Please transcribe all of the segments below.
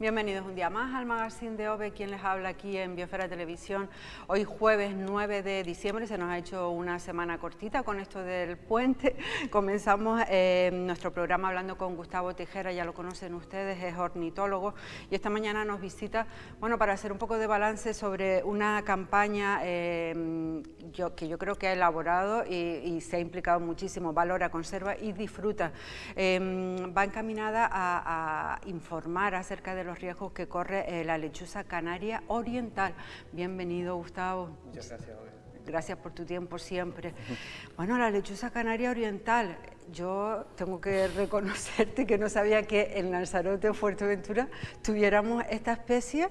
Bienvenidos un día más al Magazine de OVE, quien les habla aquí en Biosfera Televisión. Hoy jueves 9 de diciembre, se nos ha hecho una semana cortita con esto del puente. Comenzamos nuestro programa hablando con Gustavo Tejera, ya lo conocen ustedes, es ornitólogo, y esta mañana nos visita, bueno, para hacer un poco de balance sobre una campaña que yo creo que ha elaborado y se ha implicado muchísimo, Valora, Conserva y Disfruta. Va encaminada a informar acerca de los riesgos que corre la lechuza canaria oriental. Bienvenido, Gustavo. Muchas gracias. Gracias por tu tiempo siempre. Bueno, la lechuza canaria oriental, yo tengo que reconocerte que no sabía que en Lanzarote o Fuerteventura tuviéramos esta especie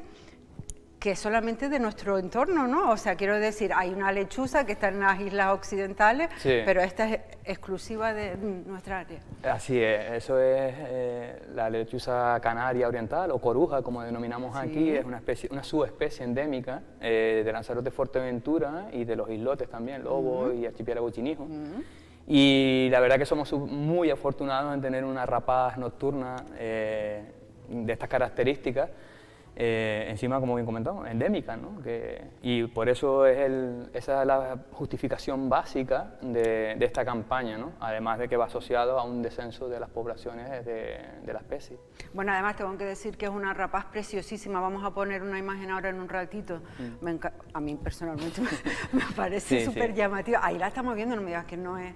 que es solamente de nuestro entorno, ¿no? O sea, quiero decir, hay una lechuza que está en las islas occidentales, sí, pero esta es exclusiva de nuestra área. Así es, eso es la lechuza canaria oriental, o coruja, como denominamos aquí, es una subespecie endémica de Lanzarote, Fuerteventura y de los islotes también, Lobo y Archipiélago Chinijo. Y la verdad que somos muy afortunados en tener una rapaz nocturna de estas características. Encima, como bien comentamos, endémica, ¿no? Y por eso esa es la justificación básica de esta campaña, ¿no? Además de que va asociado a un descenso de las poblaciones de la especie. Bueno, además tengo que decir que es una rapaz preciosísima. Vamos a poner una imagen ahora en un ratito. A mí personalmente me parece súper llamativa. Ahí la estamos viendo, no me digas que no es,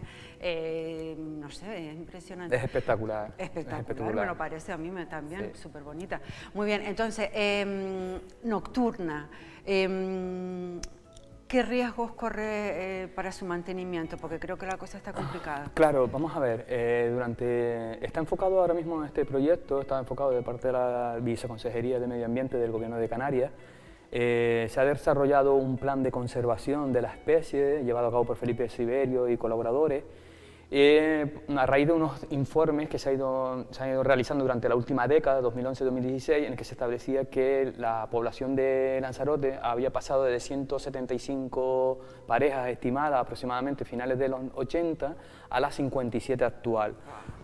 no sé, es impresionante. Es espectacular. Espectacular, me lo parece a mí también, súper bonita. Muy bien, entonces, nocturna, ¿qué riesgos corre para su mantenimiento? Porque creo que la cosa está complicada. Claro, vamos a ver, está enfocado ahora mismo en este proyecto, está enfocado de parte de la Viceconsejería de Medio Ambiente del Gobierno de Canarias. Se ha desarrollado un plan de conservación de la especie, llevado a cabo por Felipe Siberio y colaboradores, a raíz de unos informes que se han ido realizando durante la última década, 2011-2016, en el que se establecía que la población de Lanzarote había pasado de 175 parejas estimadas aproximadamente a finales de los 80 a las 57 actual.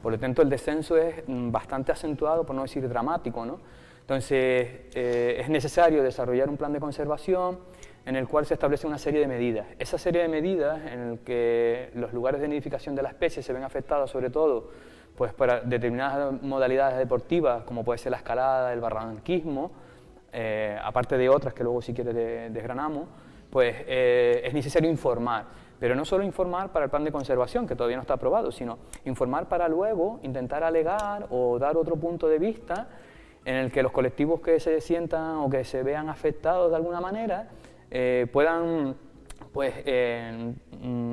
Por lo tanto, el descenso es bastante acentuado, por no decir dramático, ¿no? Entonces, es necesario desarrollar un plan de conservación en el cual se establece una serie de medidas. Esa serie de medidas en el que los lugares de nidificación de la especie se ven afectados sobre todo pues, para determinadas modalidades deportivas, como puede ser la escalada, el barranquismo, aparte de otras que luego si quieres desgranamos, pues es necesario informar. Pero no solo informar para el plan de conservación, que todavía no está aprobado, sino informar para luego intentar alegar o dar otro punto de vista en el que los colectivos que se sientan o que se vean afectados de alguna manera puedan pues,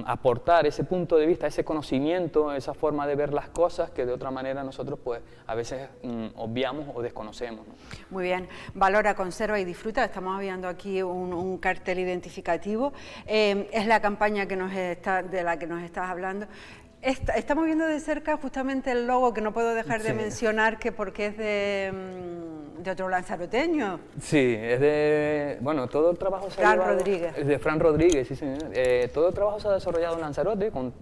aportar ese punto de vista, ese conocimiento, esa forma de ver las cosas que de otra manera nosotros pues, a veces obviamos o desconocemos, ¿no? Muy bien, Valora, Conserva y Disfruta, estamos viendo aquí un cartel identificativo, es la campaña que de la que nos estás hablando. Estamos viendo de cerca justamente el logo, que no puedo dejar de mencionar, que porque es de otro lanzaroteño. Sí, es de, bueno, todo el trabajo se ha llevado... Rodríguez. Es de Fran Rodríguez, sí, señor. Todo el trabajo se ha desarrollado en Lanzarote, con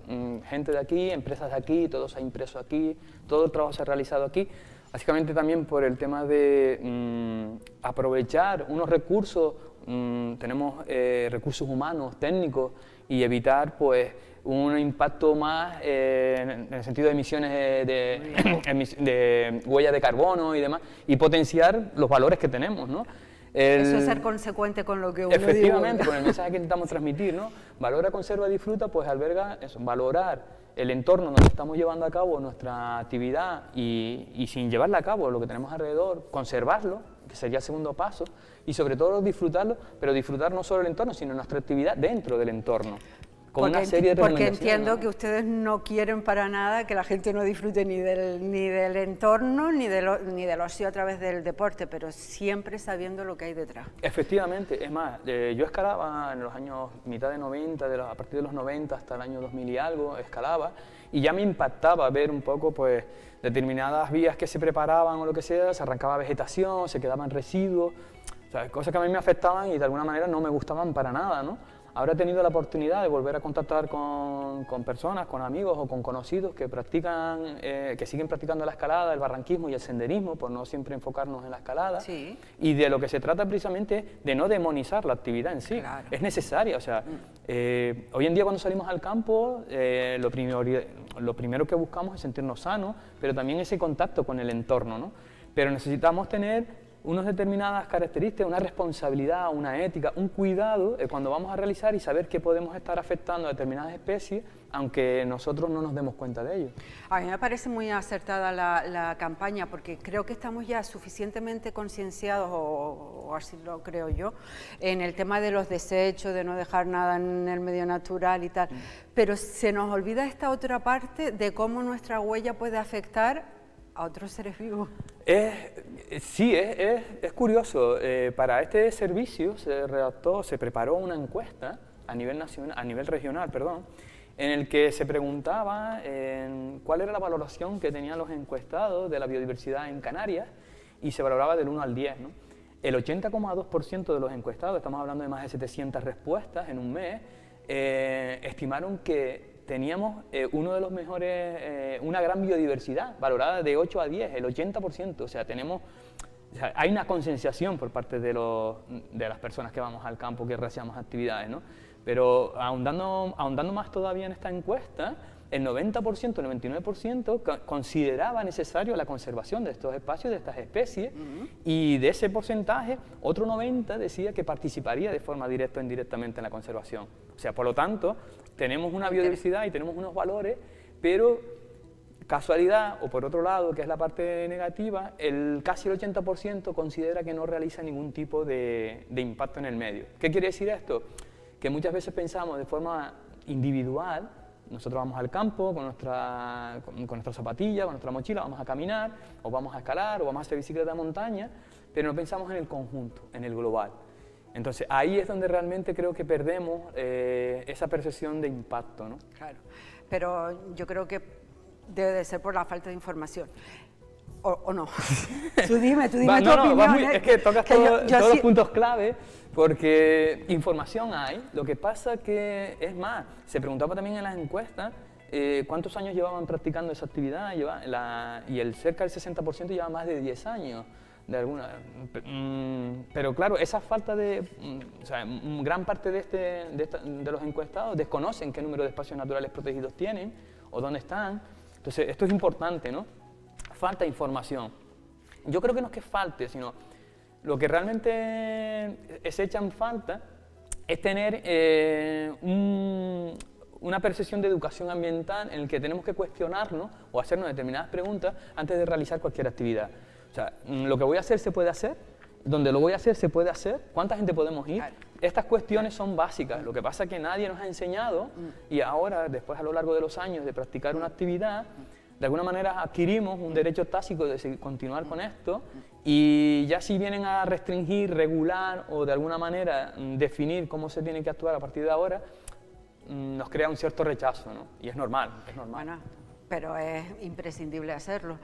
gente de aquí, empresas de aquí, todo se ha impreso aquí, todo el trabajo se ha realizado aquí, básicamente también por el tema de aprovechar unos recursos, tenemos recursos humanos, técnicos, y evitar, pues, un impacto más en el sentido de emisiones de huella de carbono y demás, y potenciar los valores que tenemos, ¿no? Eso es ser consecuente con lo que uno dice. Efectivamente, con el mensaje que intentamos transmitir, ¿no? Valora, Conserva, Disfruta, pues alberga eso, valorar el entorno donde estamos llevando a cabo nuestra actividad y sin llevarla a cabo, lo que tenemos alrededor, conservarlo, que sería el segundo paso, y sobre todo disfrutarlo, pero disfrutar no solo el entorno, sino nuestra actividad dentro del entorno. Porque entiendo que ustedes no quieren para nada que la gente no disfrute ni del entorno, ni del ocio a través del deporte, pero siempre sabiendo lo que hay detrás. Efectivamente, es más, yo escalaba en los años mitad de 90, a partir de los 90 hasta el año 2000 y algo, escalaba, y ya me impactaba ver un poco pues determinadas vías que se preparaban o lo que sea, se arrancaba vegetación, se quedaban residuos, o sea, cosas que a mí me afectaban y de alguna manera no me gustaban para nada, ¿no? ahora he tenido la oportunidad de volver a contactar con personas, con amigos o con conocidos que practican, que siguen practicando la escalada, el barranquismo y el senderismo, por no siempre enfocarnos en la escalada. Sí. Y de lo que se trata precisamente de no demonizar la actividad en sí. Claro. Es necesaria, o sea, hoy en día cuando salimos al campo, lo primero que buscamos es sentirnos sanos, pero también ese contacto con el entorno, ¿no? Pero necesitamos tener unas determinadas características, una responsabilidad, una ética, un cuidado cuando vamos a realizar y saber que podemos estar afectando a determinadas especies, aunque nosotros no nos demos cuenta de ello. A mí me parece muy acertada la campaña, porque creo que estamos ya suficientemente concienciados, o así lo creo yo, en el tema de los desechos, de no dejar nada en el medio natural y tal, pero se nos olvida esta otra parte de cómo nuestra huella puede afectar a otros seres vivos. Sí, es curioso. Para este servicio se preparó una encuesta a nivel regional, perdón, en el que se preguntaba cuál era la valoración que tenían los encuestados de la biodiversidad en Canarias, y se valoraba del 1 al 10, ¿no? El 80,2% de los encuestados, estamos hablando de más de 700 respuestas en un mes, estimaron que teníamos uno de los mejores, una gran biodiversidad, valorada de 8 a 10, el 80%, o sea, hay una concienciación por parte de las personas que vamos al campo, que realizamos actividades, ¿no? Pero ahondando más todavía en esta encuesta, el 90%, el 99% consideraba necesario la conservación de estos espacios, de estas especies, y de ese porcentaje, otro 90% decía que participaría de forma directa o indirectamente en la conservación. O sea, por lo tanto, tenemos una biodiversidad y tenemos unos valores, pero casualidad, o por otro lado, que es la parte negativa, casi el 80% considera que no realiza ningún tipo de impacto en el medio. ¿Qué quiere decir esto? Que muchas veces pensamos de forma individual. Nosotros vamos al campo con nuestra zapatilla, con nuestra mochila, vamos a caminar, o vamos a escalar, o vamos a hacer bicicleta de montaña, pero no pensamos en el conjunto, en el global. Entonces, ahí es donde realmente creo que perdemos esa percepción de impacto, ¿no? Claro, pero yo creo que debe de ser por la falta de información. ¿O no? Tú dime tu opinión. Es que tocas todos los puntos clave, porque información hay. Lo que pasa que, es más, se preguntaba también en las encuestas cuántos años llevaban practicando esa actividad, y cerca del 60% lleva más de 10 años. Pero claro, esa falta o sea, gran parte de los encuestados desconocen qué número de espacios naturales protegidos tienen o dónde están. Entonces, esto es importante, ¿no? Falta información. Yo creo que no es que falte, sino lo que realmente se echa en falta es tener una percepción de educación ambiental en el que tenemos que cuestionarnos o hacernos determinadas preguntas antes de realizar cualquier actividad. O sea, lo que voy a hacer se puede hacer, donde lo voy a hacer se puede hacer, ¿cuánta gente podemos ir? Estas cuestiones son básicas, lo que pasa es que nadie nos ha enseñado, y ahora, después a lo largo de los años de practicar una actividad, de alguna manera adquirimos un derecho tácito de continuar con esto, y ya si vienen a restringir, regular o de alguna manera definir cómo se tiene que actuar a partir de ahora, nos crea un cierto rechazo, ¿no? Y es normal, es normal. Bueno, pero es imprescindible hacerlo.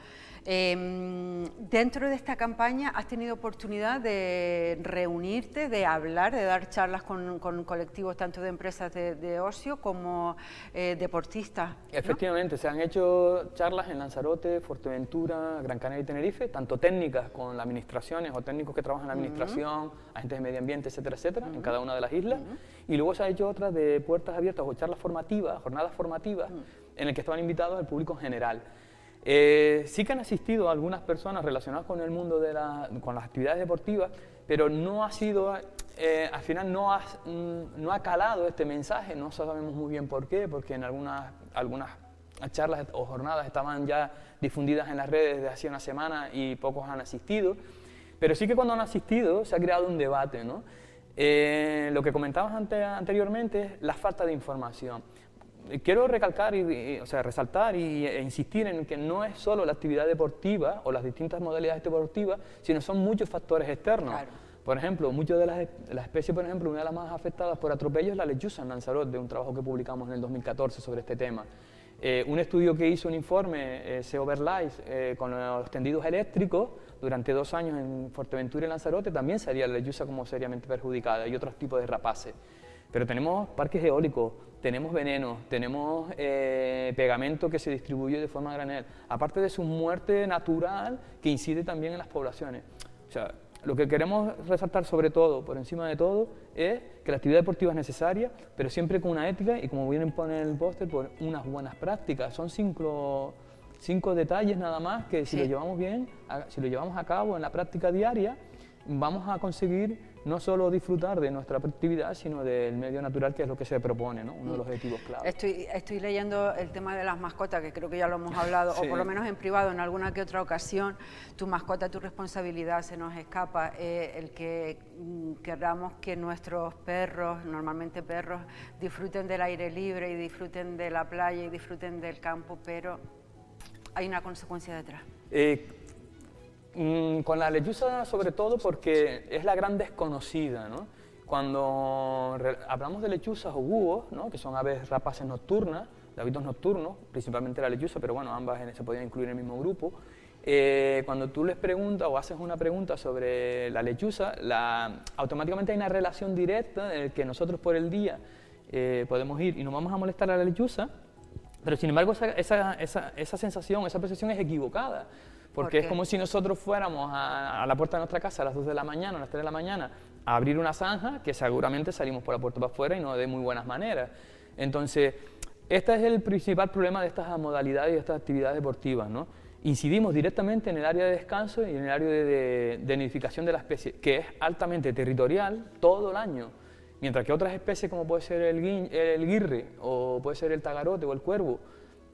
Dentro de esta campaña, ¿has tenido oportunidad de reunirte, de hablar, de dar charlas con colectivos tanto de empresas de ocio como deportistas, ¿no? Efectivamente, se han hecho charlas en Lanzarote, Fuerteventura, Gran Canaria y Tenerife, tanto técnicas con las administraciones o técnicos que trabajan en la administración, agentes de medio ambiente, etcétera, etcétera, en cada una de las islas. Y luego se ha hecho otras de puertas abiertas o charlas formativas, jornadas formativas, en las que estaban invitados el público en general. Sí que han asistido algunas personas relacionadas con el mundo con las actividades deportivas, pero no ha sido, al final no ha calado este mensaje, no sabemos muy bien por qué, porque en algunas charlas o jornadas estaban ya difundidas en las redes desde hace una semana y pocos han asistido, pero sí que cuando han asistido se ha creado un debate, ¿no? Lo que comentabas anteriormente es la falta de información. Quiero recalcar, resaltar e insistir en que no es solo la actividad deportiva o las distintas modalidades deportivas, sino son muchos factores externos. Claro. Por ejemplo, muchas de las especies, por ejemplo, una de las más afectadas por atropellos es la lechuza en Lanzarote, de un trabajo que publicamos en el 2014 sobre este tema. Un estudio que hizo un informe, Seoverlife, con los tendidos eléctricos, durante 2 años en Fuerteventura y Lanzarote, también salía la lechuza como seriamente perjudicada y otros tipos de rapaces. pero tenemos parques eólicos, tenemos venenos, tenemos pegamento que se distribuye de forma a granel, aparte de su muerte natural que incide también en las poblaciones. O sea, lo que queremos resaltar sobre todo, por encima de todo, es que la actividad deportiva es necesaria, pero siempre con una ética y, como bien pone en el póster, por unas buenas prácticas. Son cinco detalles nada más que si lo llevamos bien, si lo llevamos a cabo en la práctica diaria, vamos a conseguir no solo disfrutar de nuestra actividad, sino del medio natural, que es lo que se propone, ¿no? Uno de los objetivos clave. Estoy leyendo el tema de las mascotas, que creo que ya lo hemos hablado, o por lo menos en privado, en alguna que otra ocasión. Tu mascota, tu responsabilidad, se nos escapa. El que queramos que nuestros perros, normalmente perros, disfruten del aire libre y disfruten de la playa y disfruten del campo, pero hay una consecuencia detrás. Con la lechuza sobre todo porque es la gran desconocida, ¿no? Cuando hablamos de lechuzas o búhos, ¿no? Que son aves rapaces nocturnas, de hábitos nocturnos, principalmente la lechuza, pero bueno, ambas se podían incluir en el mismo grupo. Cuando tú les preguntas o haces una pregunta sobre la lechuza, automáticamente hay una relación directa en la que nosotros por el día podemos ir y nos vamos a molestar a la lechuza, pero sin embargo esa sensación, esa percepción es equivocada. Porque es como si nosotros fuéramos a la puerta de nuestra casa a las 2 de la mañana, a las 3 de la mañana, a abrir una zanja, que seguramente salimos por la puerta para afuera y no de muy buenas maneras. Entonces, este es el principal problema de estas modalidades y de estas actividades deportivas, ¿no? Incidimos directamente en el área de descanso y en el área de nidificación de la especie, que es altamente territorial todo el año. Mientras que otras especies, como puede ser el guirre, o puede ser el tagarote o el cuervo,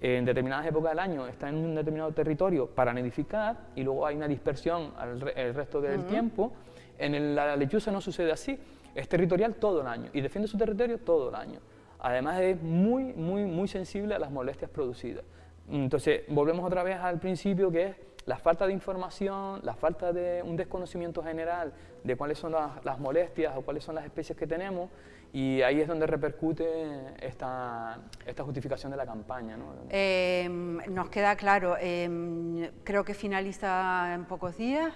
en determinadas épocas del año está en un determinado territorio para nidificar y luego hay una dispersión el resto del tiempo. En la lechuza no sucede así, es territorial todo el año y defiende su territorio todo el año. Además es muy sensible a las molestias producidas. Entonces volvemos otra vez al principio, que es la falta de información, la falta de un desconocimiento general de cuáles son las molestias o cuáles son las especies que tenemos, y ahí es donde repercute esta justificación de la campaña, ¿no? Nos queda claro, creo que finaliza en pocos días.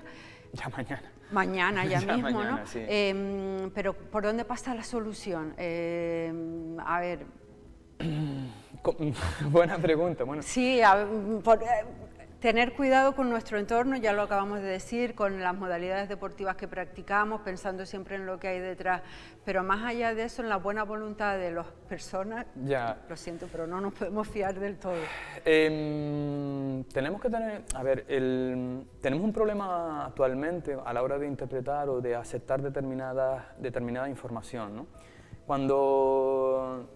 Ya mañana. Mañana, ya mismo, mañana, ¿no? Sí. Pero ¿por dónde pasa la solución? A ver... Buena pregunta. Bueno. Sí, tener cuidado con nuestro entorno, ya lo acabamos de decir, con las modalidades deportivas que practicamos, pensando siempre en lo que hay detrás, pero más allá de eso, en la buena voluntad de las personas, lo siento, pero no nos podemos fiar del todo. Tenemos que tener, tenemos un problema actualmente a la hora de interpretar o de aceptar determinada información, ¿no? Cuando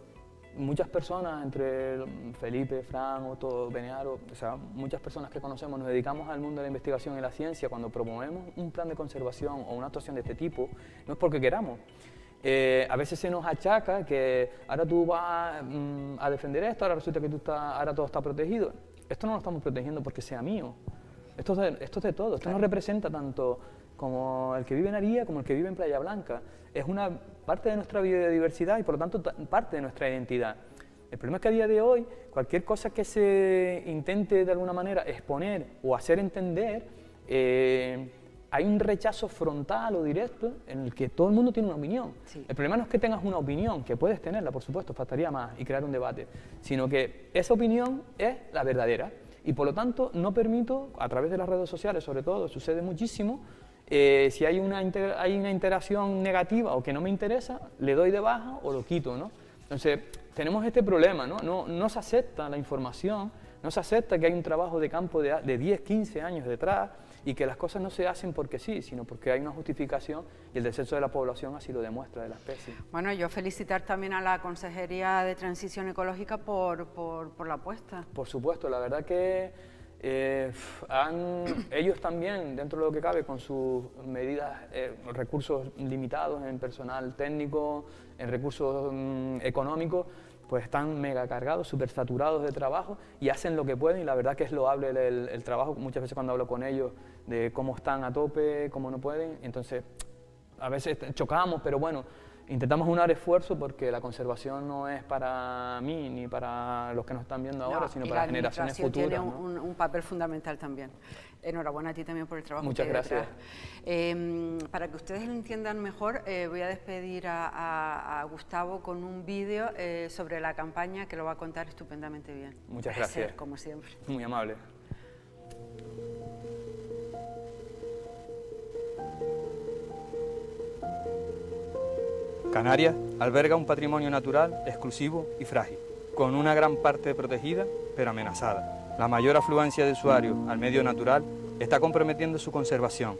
muchas personas, entre Felipe, Fran, Otto, Benearo, o sea, muchas personas que conocemos, nos dedicamos al mundo de la investigación y la ciencia. Cuando promovemos un plan de conservación o una actuación de este tipo, no es porque queramos. A veces se nos achaca que ahora tú vas a defender esto, ahora resulta que ahora todo está protegido. Esto no lo estamos protegiendo porque sea mío. Esto es de todo. Esto nos representa tanto como el que vive en Aría como el que vive en Playa Blanca. Es una parte de nuestra biodiversidad y por lo tanto parte de nuestra identidad. El problema es que a día de hoy cualquier cosa que se intente de alguna manera exponer o hacer entender, hay un rechazo frontal o directo en el que todo el mundo tiene una opinión. Sí. El problema no es que tengas una opinión, que puedes tenerla, por supuesto, faltaría más, y crear un debate, sino que esa opinión es la verdadera y por lo tanto no permito, a través de las redes sociales sobre todo, sucede muchísimo. Si hay una interacción negativa o que no me interesa, le doy de baja o lo quito, ¿no? Entonces, tenemos este problema, ¿no? No se acepta la información, no se acepta que hay un trabajo de campo de 10, 15 años detrás y que las cosas no se hacen porque sí, sino porque hay una justificación y el descenso de la población así lo demuestra, de la especie. Bueno, yo felicitar también a la Consejería de Transición Ecológica por la apuesta. Por supuesto, la verdad que ellos también, dentro de lo que cabe, con sus medidas, recursos limitados en personal técnico, en recursos económicos, pues están mega cargados, súper saturados de trabajo y hacen lo que pueden, y la verdad que es loable el trabajo. Muchas veces cuando hablo con ellos de cómo están a tope, cómo no pueden, entonces a veces chocamos, pero bueno, intentamos unar esfuerzo porque la conservación no es para mí ni para los que nos están viendo ahora, sino para generaciones futuras. Tiene un papel fundamental también. Enhorabuena a ti también por el trabajo. Muchas gracias. Para que ustedes lo entiendan mejor, voy a despedir a Gustavo con un vídeo sobre la campaña que lo va a contar estupendamente bien. Muchas gracias. Como siempre. Muy amable. Canarias alberga un patrimonio natural exclusivo y frágil, con una gran parte protegida pero amenazada. La mayor afluencia de usuarios al medio natural está comprometiendo su conservación.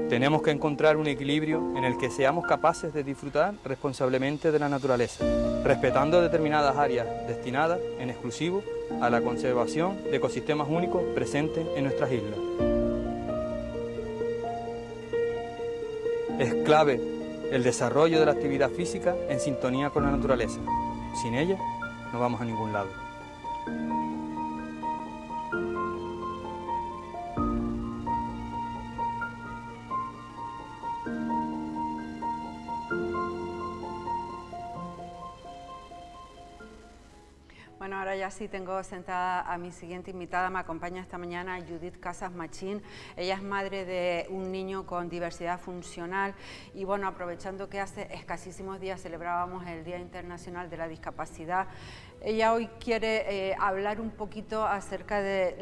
Tenemos que encontrar un equilibrio en el que seamos capaces de disfrutar responsablemente de la naturaleza, respetando determinadas áreas destinadas en exclusivo a la conservación de ecosistemas únicos presentes en nuestras islas. Es clave el desarrollo de la actividad física en sintonía con la naturaleza. Sin ella, no vamos a ningún lado. Bueno, ahora ya sí tengo sentada a mi siguiente invitada. Me acompaña esta mañana Judith Casas Machín. Ella es madre de un niño con diversidad funcional y bueno, aprovechando que hace escasísimos días celebrábamos el Día Internacional de la Discapacidad, ella hoy quiere hablar un poquito acerca de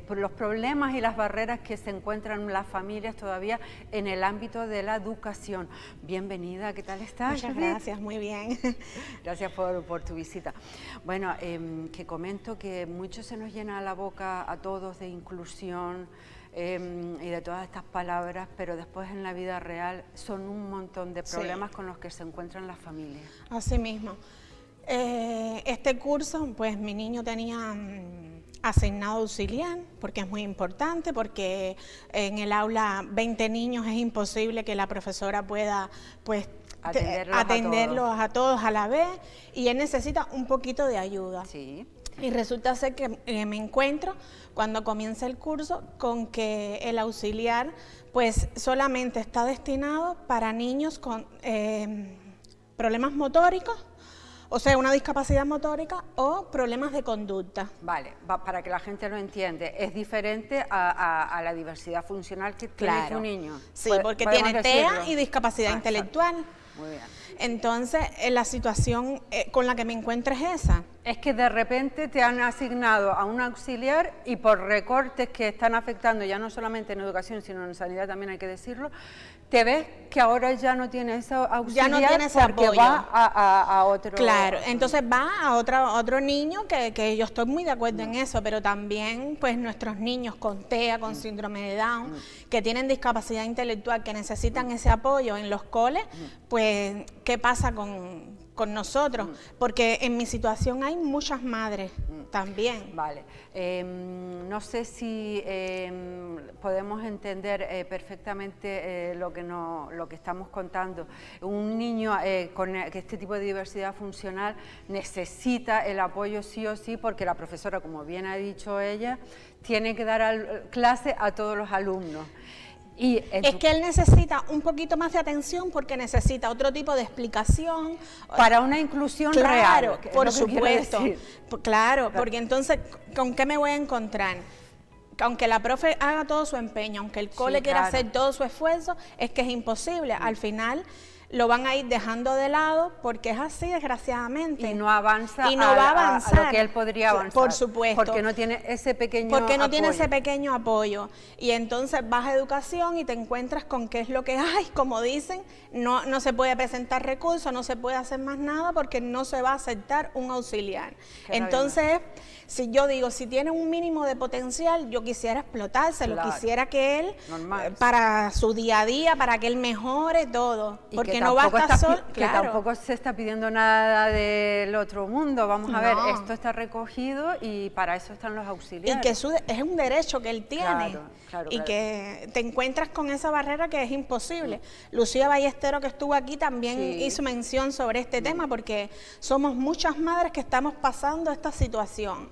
los problemas y las barreras que se encuentran las familias todavía en el ámbito de la educación. Bienvenida, ¿qué tal estás? Muchas gracias, muy bien. Gracias por tu visita. Bueno, que comento que mucho se nos llena la boca a todos de inclusión y de todas estas palabras, pero después en la vida real son un montón de problemas con los que se encuentran las familias. Así mismo. Este curso, pues mi niño tenía asignado auxiliar, porque es muy importante, porque en el aula 20 niños es imposible que la profesora pueda pues atenderlos a todos a la vez, y él necesita un poquito de ayuda. Sí. Y resulta ser que me encuentro cuando comienza el curso con que el auxiliar pues solamente está destinado para niños con problemas motóricos, o sea, una discapacidad motórica o problemas de conducta. Vale, para que la gente lo entiende, es diferente a la diversidad funcional que tiene tu niño. Sí, porque tiene TEA y discapacidad intelectual. Muy bien. Entonces, la situación con la que me encuentro es esa. Es que de repente te han asignado a un auxiliar y por recortes que están afectando ya no solamente en educación, sino en sanidad también hay que decirlo, te ves que ahora ya no tiene ese auxiliar, ya no tiene ese porque apoyo. Va a otro... Claro, entonces va a otro niño que yo estoy muy de acuerdo en eso, pero también pues nuestros niños con TEA, con síndrome de Down, que tienen discapacidad intelectual, que necesitan ese apoyo en los coles, pues ¿qué pasa con nosotros? Porque en mi situación hay muchas madres también. Vale, no sé si podemos entender perfectamente lo que estamos contando. Un niño con este tipo de diversidad funcional necesita el apoyo sí o sí, porque la profesora, como bien ha dicho ella, tiene que dar clase a todos los alumnos. Y es que él necesita un poquito más de atención porque necesita otro tipo de explicación. Para una inclusión real. Por supuesto. Claro, porque entonces, ¿con qué me voy a encontrar? Que aunque la profe haga todo su empeño, aunque el cole quiera hacer todo su esfuerzo, es que es imposible. Al final lo van a ir dejando de lado porque es así, desgraciadamente. Y no avanza, y no va a avanzar a lo que él podría avanzar. Por supuesto. Porque no tiene ese pequeño apoyo. No tiene ese pequeño apoyo. Y entonces vas a educación y te encuentras con qué es lo que hay, como dicen, no se puede presentar recursos, no se puede hacer más nada porque no se va a aceptar un auxiliar. Entonces, si yo digo, si tiene un mínimo de potencial, yo quisiera explotárselo, quisiera que él, para su día a día, para que él mejore todo. Y porque no basta solo. Que tampoco se está pidiendo nada del otro mundo. Vamos a ver, esto está recogido y para eso están los auxiliares. Y que es un derecho que él tiene. Que te encuentras con esa barrera que es imposible. Lucía Ballestero, que estuvo aquí, también hizo mención sobre este tema, porque somos muchas madres que estamos pasando esta situación.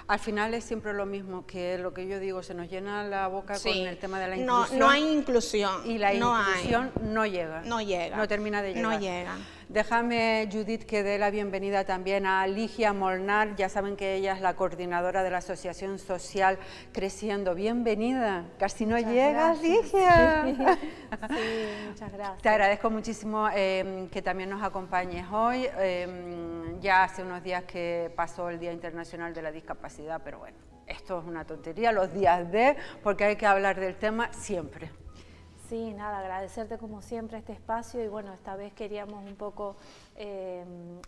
Al final es siempre lo mismo, que lo que yo digo, se nos llena la boca con el tema de la inclusión. No hay inclusión. Y la inclusión no llega. No llega. No termina de llegar. No llega. Déjame, Judith, que dé la bienvenida también a Ligia Molnar. Ya saben que ella es la coordinadora de la Asociación Social Creciendo. Bienvenida. Casi no llegas, Ligia. Sí, muchas gracias. Te agradezco muchísimo que también nos acompañes hoy. Ya hace unos días que pasó el Día Internacional de la Discapacidad, pero bueno, esto es una tontería, los días de, porque hay que hablar del tema siempre. Sí, nada, agradecerte como siempre este espacio y bueno, esta vez queríamos un poco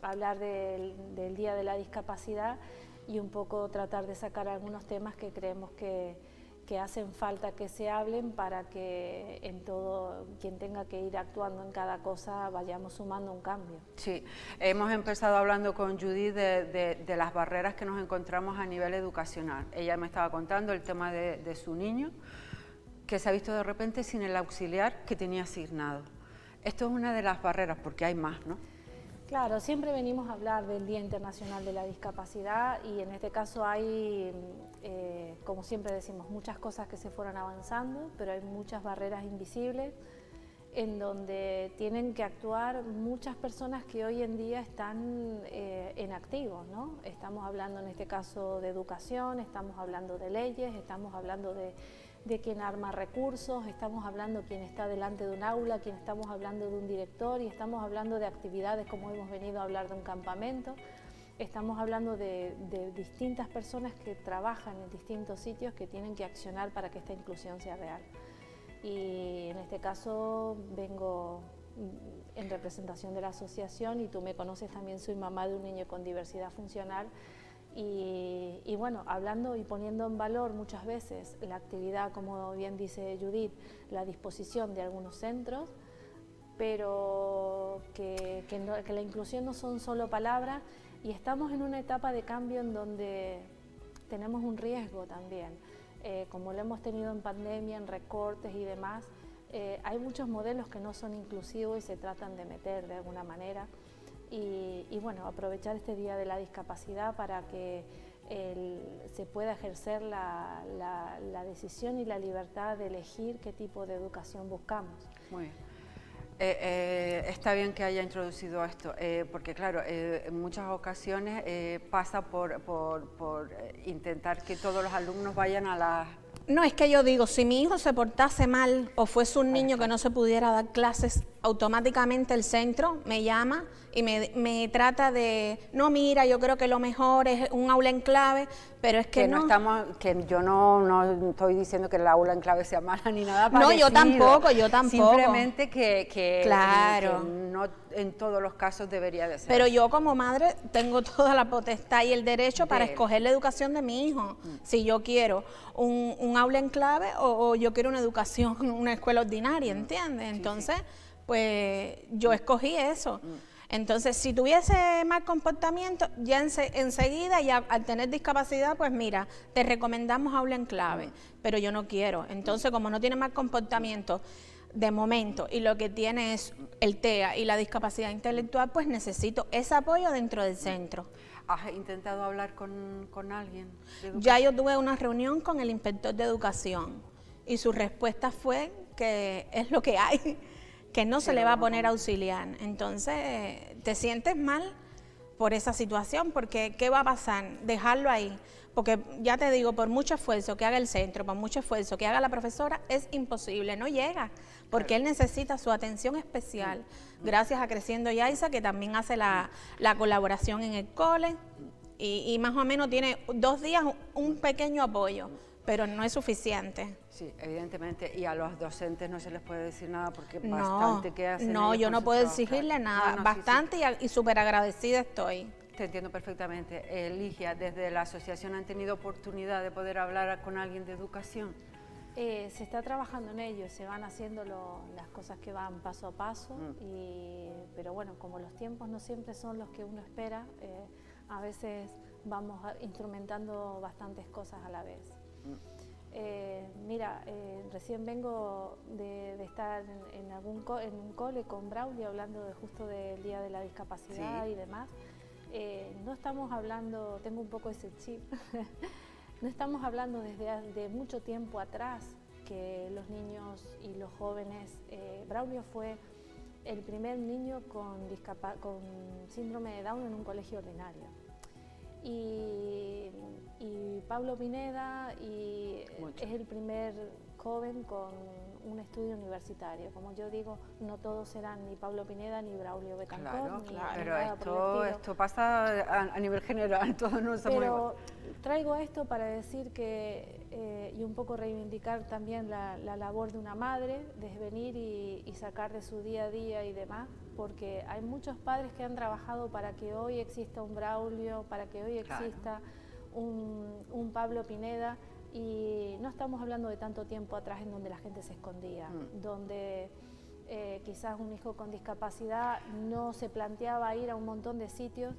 hablar del Día de la Discapacidad y un poco tratar de sacar algunos temas que creemos que hacen falta que se hablen para que en todo, quien tenga que ir actuando en cada cosa, vayamos sumando un cambio. Sí, hemos empezado hablando con Judith de las barreras que nos encontramos a nivel educacional. Ella me estaba contando el tema de su niño, que se ha visto de repente sin el auxiliar que tenía asignado. Esto es una de las barreras, porque hay más, ¿no? Claro, siempre venimos a hablar del Día Internacional de la Discapacidad y en este caso hay, como siempre decimos, muchas cosas que se fueron avanzando, pero hay muchas barreras invisibles en donde tienen que actuar muchas personas que hoy en día están en activo, ¿no? Estamos hablando en este caso de educación, estamos hablando de leyes, estamos hablando de quien arma recursos, estamos hablando de quien está delante de un aula, estamos hablando de un director y estamos hablando de actividades como hemos venido a hablar de un campamento. Estamos hablando de distintas personas que trabajan en distintos sitios que tienen que accionar para que esta inclusión sea real. Y en este caso vengo en representación de la asociación y tú me conoces también, soy mamá de un niño con diversidad funcional. Y bueno, hablando y poniendo en valor muchas veces la actividad, como bien dice Judith, la disposición de algunos centros, pero que la inclusión no son solo palabras y estamos en una etapa de cambio en donde tenemos un riesgo también, como lo hemos tenido en pandemia, en recortes y demás, hay muchos modelos que no son inclusivos y se tratan de meter de alguna manera. Y bueno, aprovechar este Día de la Discapacidad para que se pueda ejercer la decisión y la libertad de elegir qué tipo de educación buscamos. Muy bien. Está bien que haya introducido esto, porque claro, en muchas ocasiones pasa por intentar que todos los alumnos vayan a las... No, es que yo digo, si mi hijo se portase mal o fuese un niño que no se pudiera dar clases, automáticamente el centro me llama y me trata de, no, mira, yo creo que lo mejor es un aula en clave, pero es que no. Que yo no estoy diciendo que el aula en clave sea mala ni nada parecido. No, yo tampoco. Simplemente que claro, que no en todos los casos debería de ser. Pero yo como madre tengo toda la potestad y el derecho para escoger la educación de mi hijo. Si yo quiero un aula en clave o yo quiero una educación, una escuela ordinaria, ¿entiendes? Entonces, pues yo escogí eso. Entonces, si tuviese mal comportamiento, ya enseguida, ya al tener discapacidad, pues mira, te recomendamos aula en clave, pero yo no quiero. Entonces, como no tiene mal comportamiento de momento y lo que tiene es el TEA y la discapacidad intelectual, pues necesito ese apoyo dentro del centro. ¿Has intentado hablar con alguien de educación? Ya yo tuve una reunión con el inspector de educación y su respuesta fue que es lo que hay, que no se le va a poner auxiliar. Entonces, te sientes mal por esa situación, porque ¿qué va a pasar? Dejarlo ahí. Porque ya te digo, por mucho esfuerzo que haga el centro, por mucho esfuerzo que haga la profesora, es imposible, no llega, porque él necesita su atención especial. Gracias a Creciendo Yaiza, que también hace la colaboración en el cole, y más o menos tiene 2 días un pequeño apoyo, pero no es suficiente. Sí, evidentemente, y a los docentes no se les puede decir nada porque bastante que hacen. No, yo no puedo exigirle nada, bastante sí. Y súper agradecida estoy. Te entiendo perfectamente. Ligia, desde la asociación han tenido oportunidad de poder hablar con alguien de educación. Se está trabajando en ello, se van haciendo las cosas que van paso a paso, pero bueno, como los tiempos no siempre son los que uno espera, a veces vamos instrumentando bastantes cosas a la vez. Mira, recién vengo de estar en un cole con Braulio hablando justo del Día de la Discapacidad y demás. no estamos hablando, tengo un poco ese chip, no estamos hablando desde mucho tiempo atrás que los niños y los jóvenes, Braulio fue el primer niño con síndrome de Down en un colegio ordinario. Y Pablo Pineda es el primer joven con un estudio universitario. Como yo digo, no todos serán ni Pablo Pineda ni Braulio Betancourt. Claro, pero esto pasa a nivel general, todos no somos igual. Traigo esto para decir que, y un poco reivindicar también la labor de una madre, de venir y sacar de su día a día y demás, porque hay muchos padres que han trabajado para que hoy exista un Braulio, para que hoy exista un Pablo Pineda, y no estamos hablando de tanto tiempo atrás en donde la gente se escondía, donde quizás un hijo con discapacidad no se planteaba ir a un montón de sitios.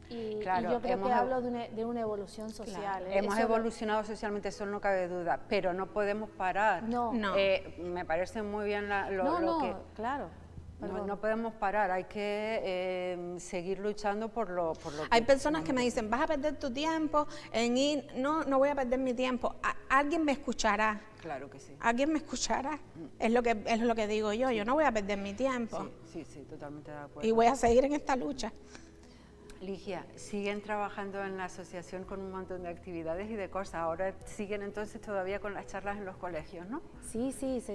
Y yo creo que hablo de una evolución social. Hemos evolucionado socialmente, eso no cabe duda, pero no podemos parar. Me parece muy bien lo que... Claro. No podemos parar, hay que seguir luchando por lo que... Hay personas que me dicen, vas a perder tu tiempo en ir... No voy a perder mi tiempo. Alguien me escuchará. Claro que sí. Alguien me escuchará. Es lo que digo yo. Yo no voy a perder mi tiempo. Sí, totalmente de acuerdo. Y voy a seguir en esta lucha. Ligia, siguen trabajando en la asociación con un montón de actividades y de cosas. Ahora siguen entonces todavía con las charlas en los colegios, ¿no? Sí, se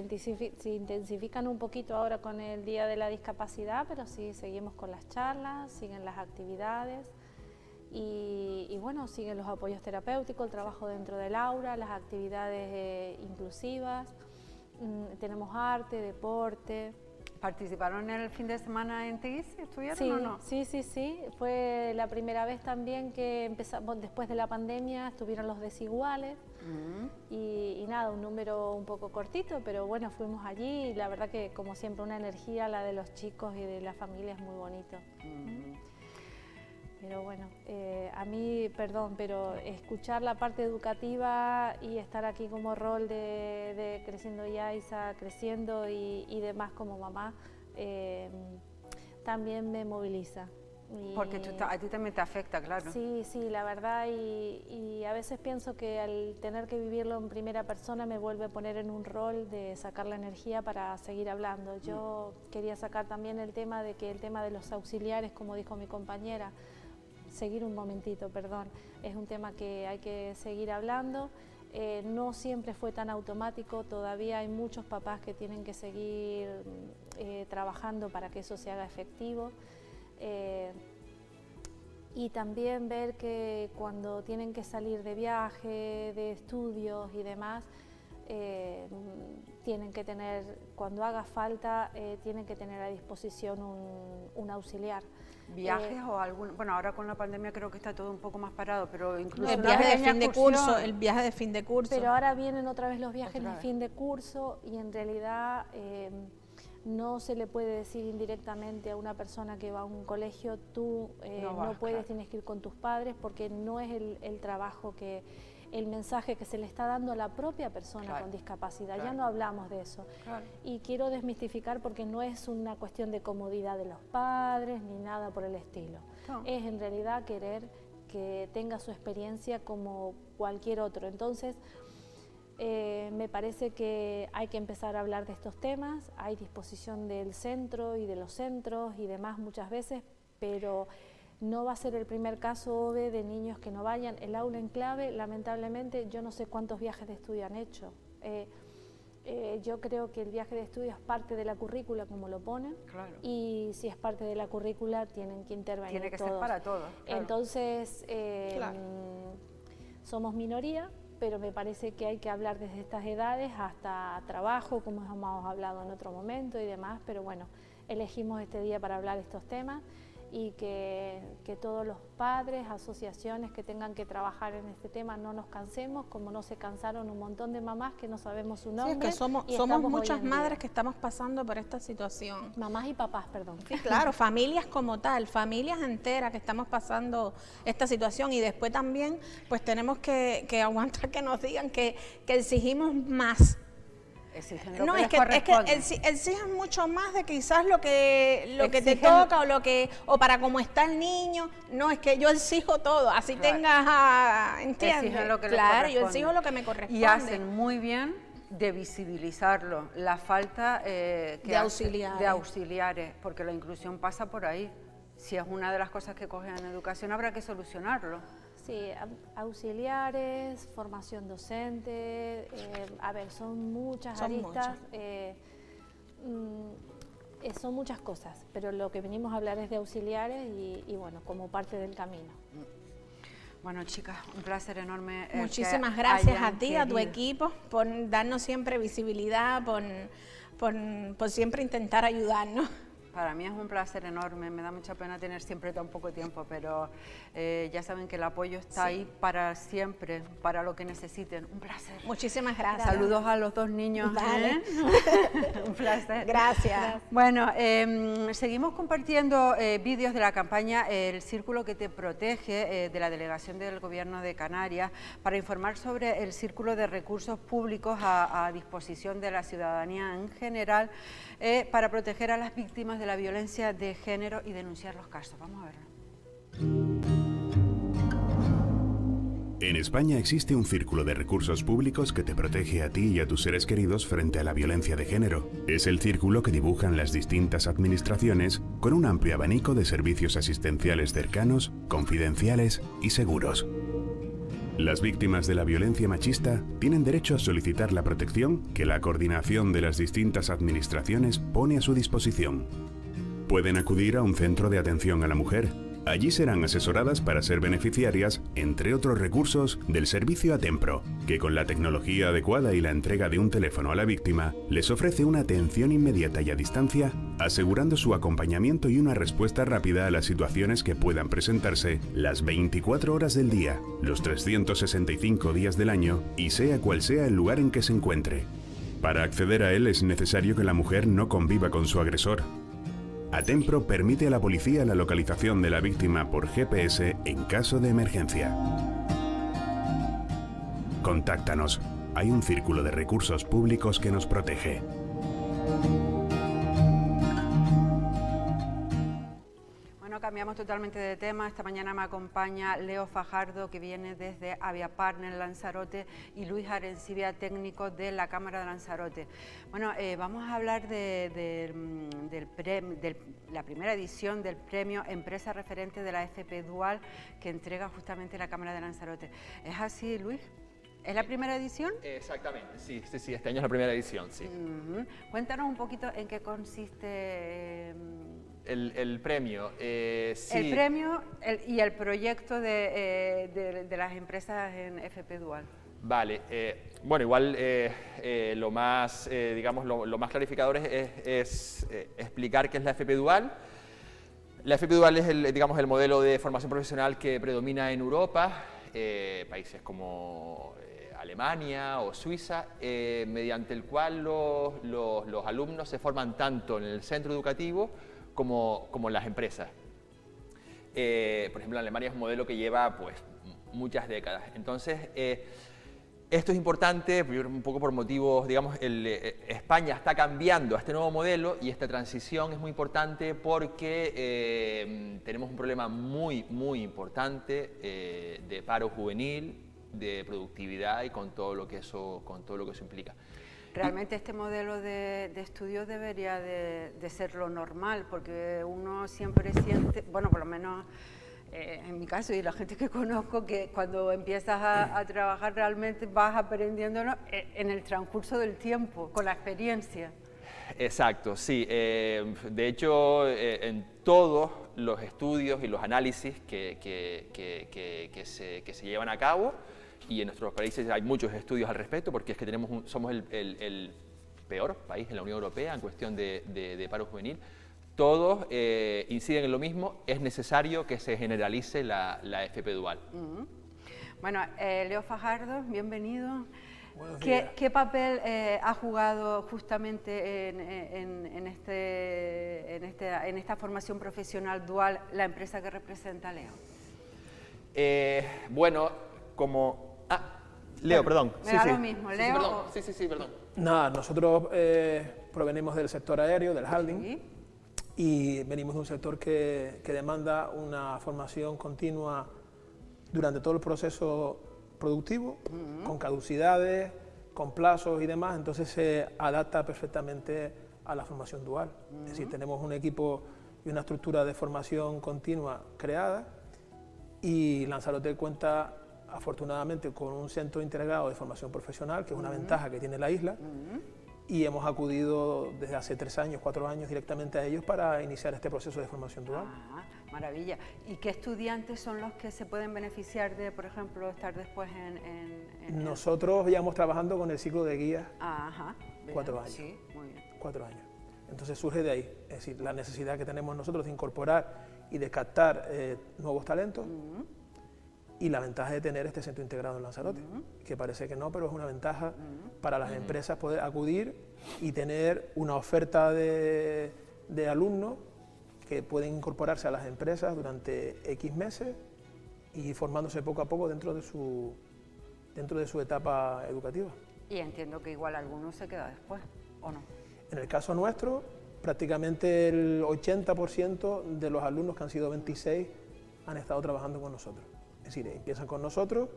intensifican un poquito ahora con el Día de la Discapacidad, pero sí, seguimos con las charlas, siguen las actividades y bueno, siguen los apoyos terapéuticos, el trabajo dentro del aula, las actividades inclusivas, tenemos arte, deporte. ¿Participaron el fin de semana en TIS? ¿Estuvieron o no? Sí. Fue la primera vez también que empezamos, después de la pandemia, estuvieron los desiguales. Y nada, un número un poco cortito, pero bueno, fuimos allí y la verdad que, como siempre, una energía, la de los chicos y de la familia, es muy bonito. Pero bueno, a mí, perdón, pero escuchar la parte educativa y estar aquí como rol de Creciendo Yaiza, creciendo y demás como mamá, también me moviliza. Porque a ti también te afecta, claro. Sí, la verdad, y a veces pienso que al tener que vivirlo en primera persona me vuelve a poner en un rol de sacar la energía para seguir hablando. Yo quería sacar también el tema de los auxiliares, como dijo mi compañera, seguir un momentito, perdón, es un tema que hay que seguir hablando. No siempre fue tan automático, todavía hay muchos papás que tienen que seguir trabajando para que eso se haga efectivo. Y también ver que cuando tienen que salir de viaje, de estudios y demás, tienen que tener, cuando haga falta, tienen que tener a disposición un auxiliar. ¿Viajes o algún...? Bueno, ahora con la pandemia creo que está todo un poco más parado, pero incluso... El viaje de fin de curso. Pero ahora vienen otra vez los viajes de fin de curso y en realidad no se le puede decir indirectamente a una persona que va a un colegio, tú no puedes, tienes que ir con tus padres, porque no es el trabajo el mensaje que se le está dando a la propia persona con discapacidad. Ya no hablamos de eso. Y quiero desmistificar, porque no es una cuestión de comodidad de los padres ni nada por el estilo. Es en realidad querer que tenga su experiencia como cualquier otro. Entonces, me parece que hay que empezar a hablar de estos temas. Hay disposición del centro y de los centros y demás muchas veces, pero no va a ser el primer caso, OVE, de niños que no vayan. El aula en clave, lamentablemente, yo no sé cuántos viajes de estudio han hecho. Yo creo que el viaje de estudio es parte de la currícula, como lo ponen, y si es parte de la currícula, tienen que intervenir todos. Tiene que ser para todos. Entonces, somos minoría, pero me parece que hay que hablar desde estas edades hasta trabajo, como hemos hablado en otro momento y demás, pero bueno, elegimos este día para hablar de estos temas. Y que todos los padres, asociaciones que tengan que trabajar en este tema, no nos cansemos, como no se cansaron un montón de mamás que no sabemos su nombre. Sí, es que somos muchas madres que estamos pasando por esta situación. Mamás y papás, perdón. Sí, claro, familias como tal, familias enteras que estamos pasando esta situación, y después también pues tenemos que aguantar que nos digan que exigimos más. No, es que exigen mucho más de quizás lo que te toca o para cómo está el niño. No, es que yo exijo todo, así tengas, ¿entiendes? Claro, yo exijo lo que me corresponde. Y hacen muy bien de visibilizarlo, la falta de auxiliares, porque la inclusión pasa por ahí. Si es una de las cosas que cogen en educación, habrá que solucionarlo. Sí, auxiliares, formación docente, a ver, son muchas aristas, son muchas cosas, pero lo que venimos a hablar es de auxiliares y bueno, como parte del camino. Bueno, chicas, un placer enorme. Muchísimas gracias a ti, a tu equipo, por darnos siempre visibilidad, por siempre intentar ayudarnos. Para mí es un placer enorme, me da mucha pena tener siempre tan poco tiempo, pero ya saben que el apoyo está ahí para siempre, para lo que necesiten. Un placer. Muchísimas gracias. Saludos a los dos niños. Vale. Un placer. Gracias. Bueno, seguimos compartiendo vídeos de la campaña El Círculo que te protege, de la Delegación del Gobierno de Canarias, para informar sobre el círculo de recursos públicos a disposición de la ciudadanía en general, para proteger a las víctimas de la violencia de género y denunciar los casos. Vamos a verlo. En España existe un círculo de recursos públicos que te protege a ti y a tus seres queridos frente a la violencia de género. Es el círculo que dibujan las distintas administraciones con un amplio abanico de servicios asistenciales cercanos, confidenciales y seguros. Las víctimas de la violencia machista tienen derecho a solicitar la protección que la coordinación de las distintas administraciones pone a su disposición. Pueden acudir a un centro de atención a la mujer. Allí serán asesoradas para ser beneficiarias, entre otros recursos, del servicio Atempro, que con la tecnología adecuada y la entrega de un teléfono a la víctima, les ofrece una atención inmediata y a distancia, asegurando su acompañamiento y una respuesta rápida a las situaciones que puedan presentarse las 24 horas del día, los 365 días del año y sea cual sea el lugar en que se encuentre. Para acceder a él es necesario que la mujer no conviva con su agresor. Atempro permite a la policía la localización de la víctima por GPS en caso de emergencia. Contáctanos. Hay un círculo de recursos públicos que nos protege. Cambiamos totalmente de tema. Esta mañana me acompaña Leo Fajardo, que viene desde Aviapartner Lanzarote, y Luis Arencibia, técnico de la Cámara de Lanzarote. Bueno, vamos a hablar de la primera edición del premio Empresa Referente de la FP Dual, que entrega justamente la Cámara de Lanzarote. ¿Es así, Luis? ¿Es la primera edición? Exactamente, sí, este año es la primera edición, sí. Cuéntanos un poquito en qué consiste el premio. Sí. El premio y el proyecto de las empresas en FP Dual. Vale, bueno, igual lo más, digamos, lo más clarificador es explicar qué es la FP Dual. La FP Dual es el modelo de formación profesional que predomina en Europa, países como Alemania o Suiza, mediante el cual los alumnos se forman tanto en el centro educativo como en las empresas. Por ejemplo, en Alemania es un modelo que lleva pues muchas décadas. Entonces, esto es importante un poco por motivos, digamos, España está cambiando a este nuevo modelo y esta transición es muy importante porque tenemos un problema muy importante de paro juvenil, de productividad y con todo lo que eso implica. Realmente este modelo de estudios debería de ser lo normal, porque uno siempre siente, bueno, por lo menos en mi caso y la gente que conozco, que cuando empiezas a trabajar realmente vas aprendiéndolo en el transcurso del tiempo, con la experiencia. Exacto, sí. De hecho, en todos los estudios y los análisis que se llevan a cabo, y en nuestros países hay muchos estudios al respecto, porque es que somos el peor país en la Unión Europea en cuestión de paro juvenil. Todos inciden en lo mismo, es necesario que se generalice la FP Dual. Bueno, Leo Fajardo, bienvenido. ¿Qué papel ha jugado justamente en esta formación profesional dual la empresa que representa Leo? Bueno, como... Leo, bueno, perdón. Me da lo mismo, Leo. Sí, perdón. Nada, nosotros provenimos del sector aéreo, del holding, ¿Sí? y venimos de un sector que demanda una formación continua durante todo el proceso productivo, con caducidades, con plazos y demás, entonces se adapta perfectamente a la formación dual. Es decir, tenemos un equipo y una estructura de formación continua creada, y Lanzarote cuenta afortunadamente con un centro integrado de formación profesional, que es una ventaja que tiene la isla, y hemos acudido desde hace 3 años, 4 años directamente a ellos para iniciar este proceso de formación dual. Ah, maravilla. ¿Y qué estudiantes son los que se pueden beneficiar de, por ejemplo, estar después en Nosotros llevamos trabajando con el ciclo de guías 4 años. Sí, muy bien. 4 años. Entonces surge de ahí, es decir, la necesidad que tenemos nosotros de incorporar y de captar nuevos talentos, y la ventaja de tener este centro integrado en Lanzarote, que parece que no, pero es una ventaja para las empresas poder acudir y tener una oferta de alumnos que pueden incorporarse a las empresas durante X meses y formándose poco a poco dentro de su etapa educativa. Y entiendo que igual alguno se queda después, ¿o no? En el caso nuestro, prácticamente el 80% de los alumnos, que han sido 26, han estado trabajando con nosotros. Es decir, empiezan con nosotros,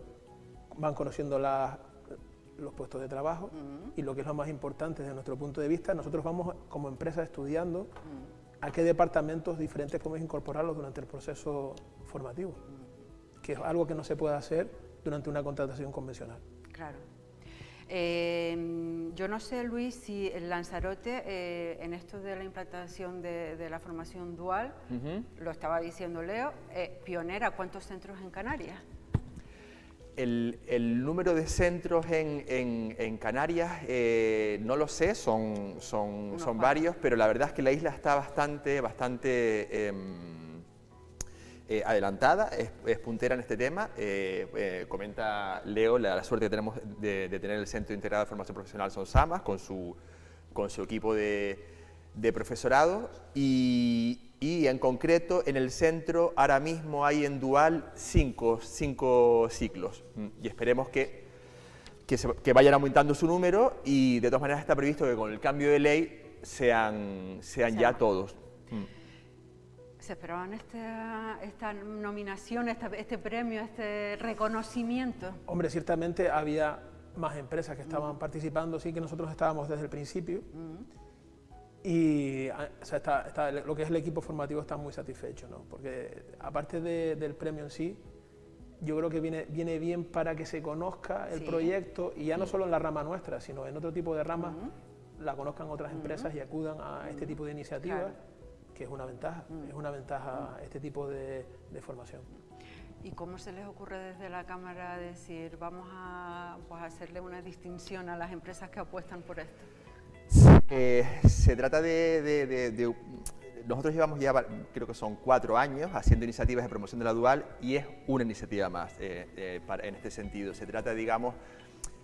van conociendo los puestos de trabajo, y lo que es lo más importante desde nuestro punto de vista, nosotros vamos como empresa estudiando a qué departamentos diferentes podemos incorporarlos durante el proceso formativo, que es algo que no se puede hacer durante una contratación convencional. Claro. Yo no sé, Luis, si en Lanzarote, en esto de la implantación de la formación dual, lo estaba diciendo Leo, pionera, ¿cuántos centros en Canarias? El número de centros en Canarias no lo sé, son varios, pero la verdad es que la isla está bastante adelantada, es puntera en este tema. Comenta Leo la suerte que tenemos de tener el Centro Integrado de Formación Profesional Son Samas con su equipo de profesorado, y en concreto en el centro ahora mismo hay en dual 5 ciclos, y esperemos que vayan aumentando su número, y de todas maneras está previsto que con el cambio de ley sean ya todos. ¿Se esperaban esta nominación, este premio, este reconocimiento? Hombre, ciertamente había más empresas que estaban participando, sí, que nosotros estábamos desde el principio, y o sea, lo que es el equipo formativo está muy satisfecho, ¿no? Porque aparte del premio en sí, yo creo que viene bien para que se conozca el proyecto, y ya no solo en la rama nuestra, sino en otro tipo de ramas, la conozcan otras empresas y acudan a este tipo de iniciativas. Claro. Que es una ventaja este tipo de formación. ¿Y cómo se les ocurre desde la Cámara decir, vamos a hacerle una distinción a las empresas que apuestan por esto? Se trata nosotros llevamos ya, creo que son 4 años, haciendo iniciativas de promoción de la dual, y es una iniciativa más en este sentido. Se trata, digamos,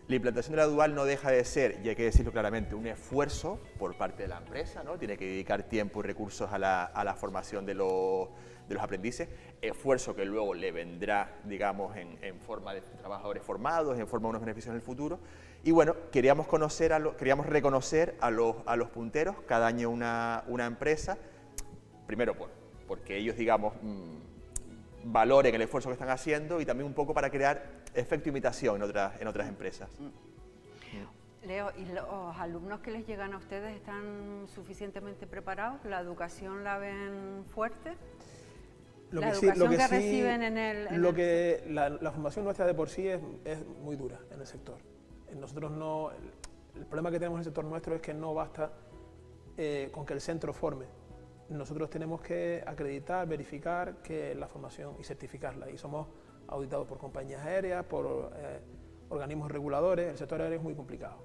la implantación de la dual no deja de ser, y hay que decirlo claramente, un esfuerzo por parte de la empresa, ¿no? Tiene que dedicar tiempo y recursos a la formación de los aprendices, esfuerzo que luego le vendrá, digamos, en forma de trabajadores formados, en forma de unos beneficios en el futuro. Y bueno, queríamos reconocer a los punteros, cada año una empresa, primero porque ellos, digamos, valoren el esfuerzo que están haciendo, y también un poco para crear efecto imitación en otras empresas. Leo, ¿y los alumnos que les llegan a ustedes están suficientemente preparados? ¿La educación la ven fuerte? La formación nuestra de por sí es muy dura en el sector. Nosotros no, el problema que tenemos en el sector nuestro es que no basta con que el centro forme. Nosotros tenemos que acreditar, verificar que la formación y certificarla, y somos auditados por compañías aéreas, por organismos reguladores. El sector aéreo es muy complicado.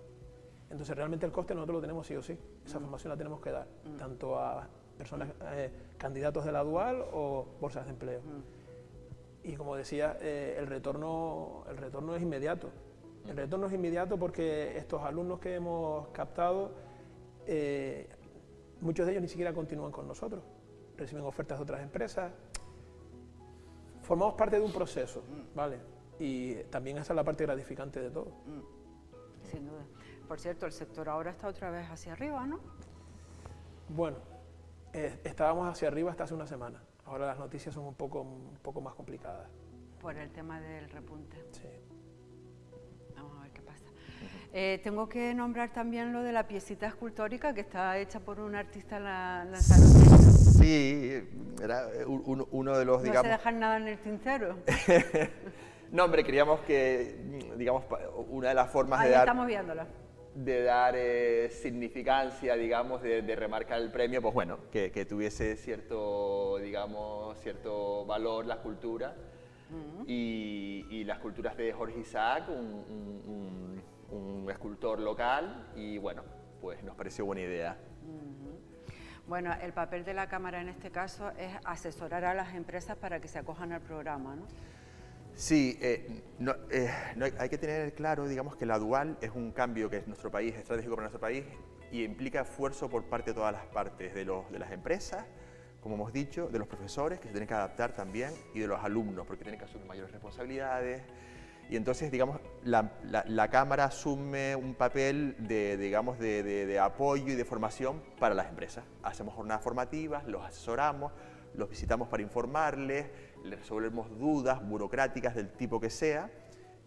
Entonces realmente el coste nosotros lo tenemos sí o sí. Esa formación la tenemos que dar, tanto a personas, candidatos de la dual o bolsas de empleo. Y como decía, el retorno es inmediato. El retorno es inmediato porque estos alumnos que hemos captado, muchos de ellos ni siquiera continúan con nosotros, reciben ofertas de otras empresas. Formamos parte de un proceso, ¿vale? Y también esa es la parte gratificante de todo. Sin duda. Por cierto, el sector ahora está otra vez hacia arriba, ¿no? Bueno, estábamos hacia arriba hasta hace una semana. Ahora las noticias son un poco más complicadas. Por el tema del repunte. Sí. Vamos a ver qué pasa. Tengo que nombrar también lo de la piecita escultórica que está hecha por un artista lanzaroteño. Sí, era uno de los, digamos... No se dejan nada en el tintero. No, hombre, queríamos que, digamos, una de las formas Ahí estamos viéndola. De dar significancia, digamos, de remarcar el premio, pues bueno, que tuviese cierto, digamos, cierto valor la escultura. Y las esculturas de Jorge Isaac, un escultor local, y bueno, pues nos pareció buena idea. Bueno, el papel de la Cámara en este caso es asesorar a las empresas para que se acojan al programa, ¿no? Sí, hay que tener claro, digamos, que la dual es un cambio que es nuestro país, estratégico para nuestro país, y implica esfuerzo por parte de todas las partes, de las empresas, como hemos dicho, de los profesores, que se tienen que adaptar también, y de los alumnos, porque tienen que asumir mayores responsabilidades. Y entonces, digamos, la Cámara asume un papel de apoyo y de formación para las empresas. Hacemos jornadas formativas, los asesoramos, los visitamos para informarles, les resolvemos dudas burocráticas del tipo que sea.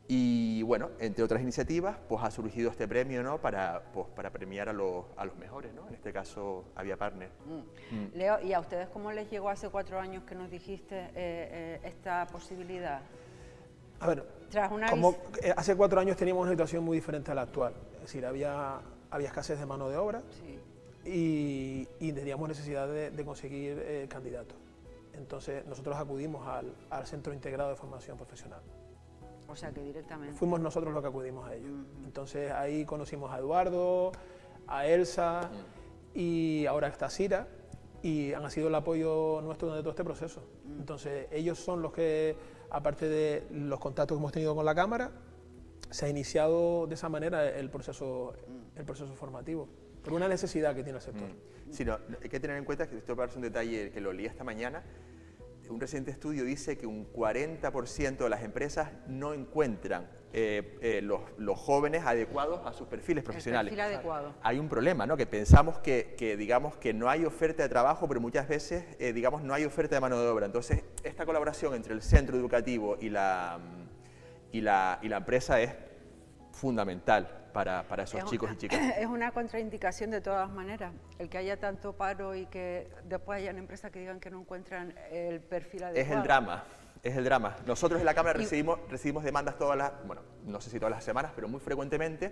Y bueno, entre otras iniciativas, pues ha surgido este premio, ¿no? para premiar a los mejores, ¿no? En este caso, Avia Partner. Leo, ¿y a ustedes cómo les llegó hace 4 años que nos dijiste esta posibilidad? A ver, hace 4 años teníamos una situación muy diferente a la actual. Es decir, había escasez de mano de obra, sí, y teníamos necesidad de conseguir candidatos. Entonces, nosotros acudimos al Centro Integrado de Formación Profesional. O sea, que directamente... Fuimos nosotros los que acudimos a ellos. Entonces, ahí conocimos a Eduardo, a Elsa, y ahora está Cira, y han sido el apoyo nuestro durante todo este proceso. Entonces, ellos son los que, aparte de los contactos que hemos tenido con la Cámara, se ha iniciado de esa manera el proceso formativo, por una necesidad que tiene el sector. Sí, no, hay que tener en cuenta que esto parece un detalle que lo leí esta mañana. Un reciente estudio dice que un 40% de las empresas no encuentran los jóvenes adecuados a sus perfiles profesionales. El perfil adecuado. Hay un problema, ¿no? Que pensamos que digamos que no hay oferta de trabajo, pero muchas veces digamos no hay oferta de mano de obra. Entonces, esta colaboración entre el centro educativo y la empresa es fundamental para esos chicos y chicas. Es una contraindicación de todas maneras, el que haya tanto paro y que después hayan empresas que digan que no encuentran el perfil adecuado. Es el drama. Nosotros en la Cámara recibimos demandas bueno, no sé si todas las semanas, pero muy frecuentemente,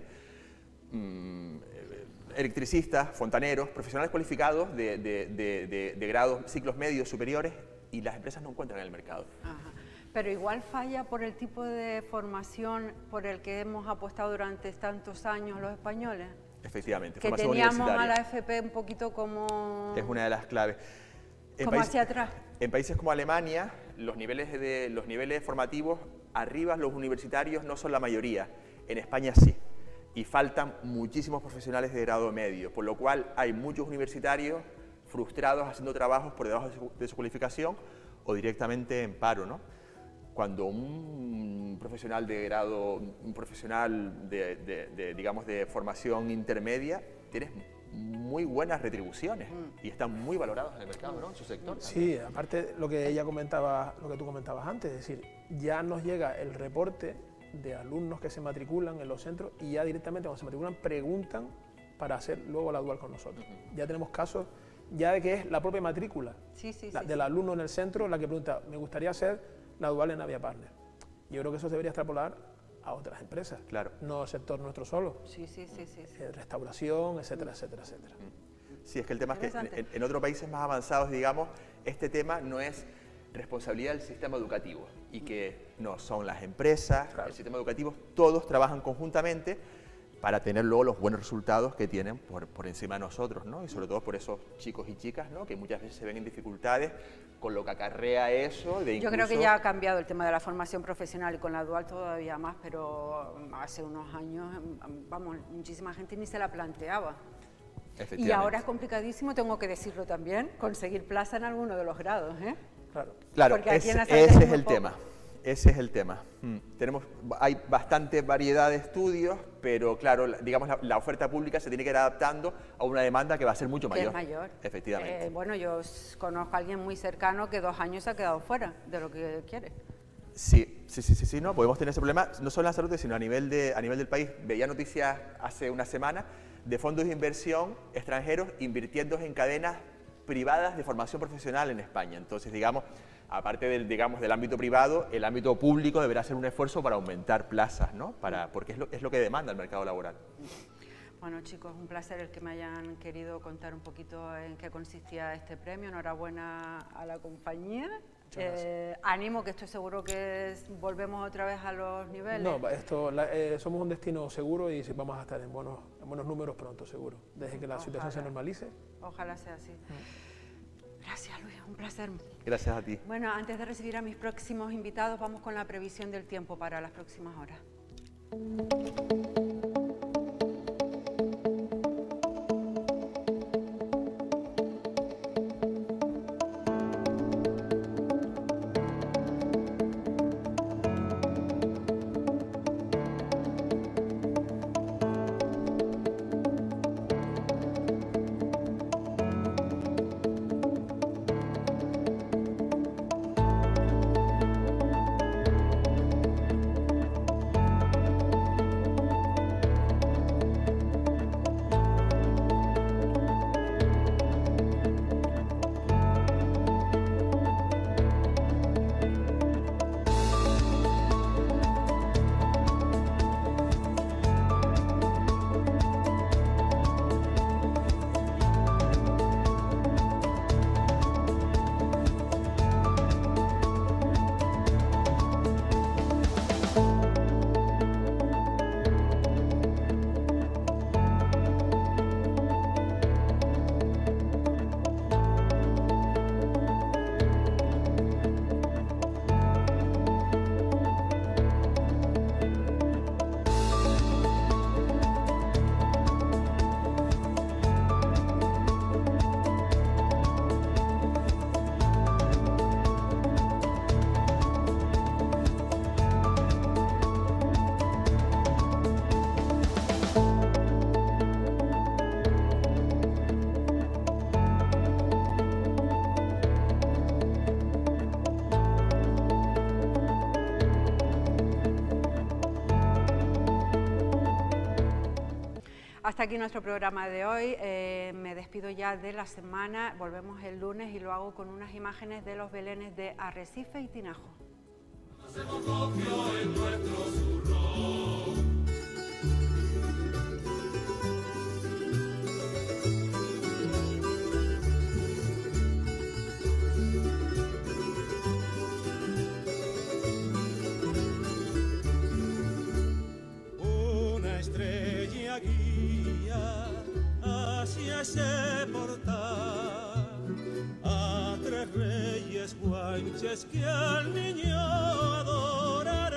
electricistas, fontaneros, profesionales cualificados de grados, ciclos medios, superiores, y las empresas no encuentran en el mercado. Ajá. Pero igual falla por el tipo de formación por el que hemos apostado durante tantos años los españoles. Efectivamente, que teníamos a la FP un poquito como... Es una de las claves. Como hacia atrás. En países como Alemania, los niveles formativos, arriba los universitarios no son la mayoría. En España sí. Y faltan muchísimos profesionales de grado medio, por lo cual hay muchos universitarios frustrados haciendo trabajos por debajo de su cualificación o directamente en paro, ¿no? Cuando un profesional de grado, un profesional digamos, de formación intermedia, tienes muy buenas retribuciones y están muy valorados en el mercado, ¿no? En su sector. Sí, aparte lo que ella comentaba, lo que tú comentabas antes, es decir, ya nos llega el reporte de alumnos que se matriculan en los centros y ya directamente cuando se matriculan preguntan para hacer luego la dual con nosotros. Ya tenemos casos ya de que es la propia matrícula del alumno en el centro la que pregunta, me gustaría hacer la dual en Avia Partner. Yo creo que eso se debería extrapolar a otras empresas, claro, no al sector nuestro solo. Sí. Restauración, etcétera, etcétera, etcétera. Sí, es que el tema es que en otros países más avanzados, digamos, este tema no es responsabilidad del sistema educativo y que no son las empresas, el sistema educativo, todos trabajan conjuntamente para tener luego los buenos resultados que tienen por encima de nosotros, ¿no? Y sobre todo por esos chicos y chicas, ¿no? Que muchas veces se ven en dificultades con lo que acarrea eso. Yo creo que ya ha cambiado el tema de la formación profesional y con la dual todavía más, pero hace unos años, vamos, muchísima gente ni se la planteaba. Y ahora es complicadísimo, tengo que decirlo también, conseguir plaza en alguno de los grados, ¿eh? Claro, ese es el tema. ese es el tema. Hay bastante variedad de estudios, pero claro, digamos, la oferta pública se tiene que ir adaptando a una demanda que va a ser mucho mayor. Que es mayor. Efectivamente. Bueno, yo conozco a alguien muy cercano que 2 años se ha quedado fuera de lo que quiere. Sí, no, podemos tener ese problema, no solo en la salud, sino a nivel del país. Veía noticias hace una semana de fondos de inversión extranjeros invirtiendo en cadenas privadas de formación profesional en España. Entonces, digamos, aparte del ámbito privado, el ámbito público deberá hacer un esfuerzo para aumentar plazas, ¿no? Porque es lo que demanda el mercado laboral. Bueno, chicos, un placer el que me hayan querido contar un poquito en qué consistía este premio. Enhorabuena a la compañía. Ánimo, que estoy seguro que volvemos otra vez a los niveles. No, somos un destino seguro y vamos a estar en buenos números pronto, seguro, desde que la situación se normalice. Ojalá sea así. Gracias, Luis, un placer. Gracias a ti. Bueno, antes de recibir a mis próximos invitados, vamos con la previsión del tiempo para las próximas horas. Hasta aquí nuestro programa de hoy. Me despido ya de la semana. Volvemos el lunes y lo hago con unas imágenes de los belenes de Arrecife y Tinajo. Hacemos copio en nuestro zurrón. Una estrella guía hacia ese portal a 3 reyes guanches que al niño adorarán.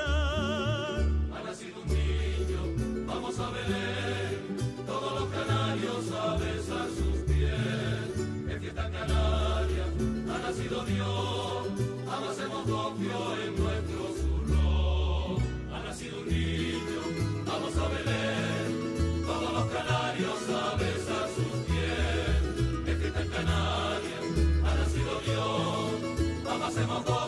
Ha nacido un niño, vamos a Belén, todos los canarios a besar sus pies. En fiesta canaria ha nacido Dios, amasemos copio en nuestro zurrón. Ha nacido un niño, vamos a Belén, todos los canarios a besar sus pies. En fiesta canaria ha nacido Dios, amasemos copio.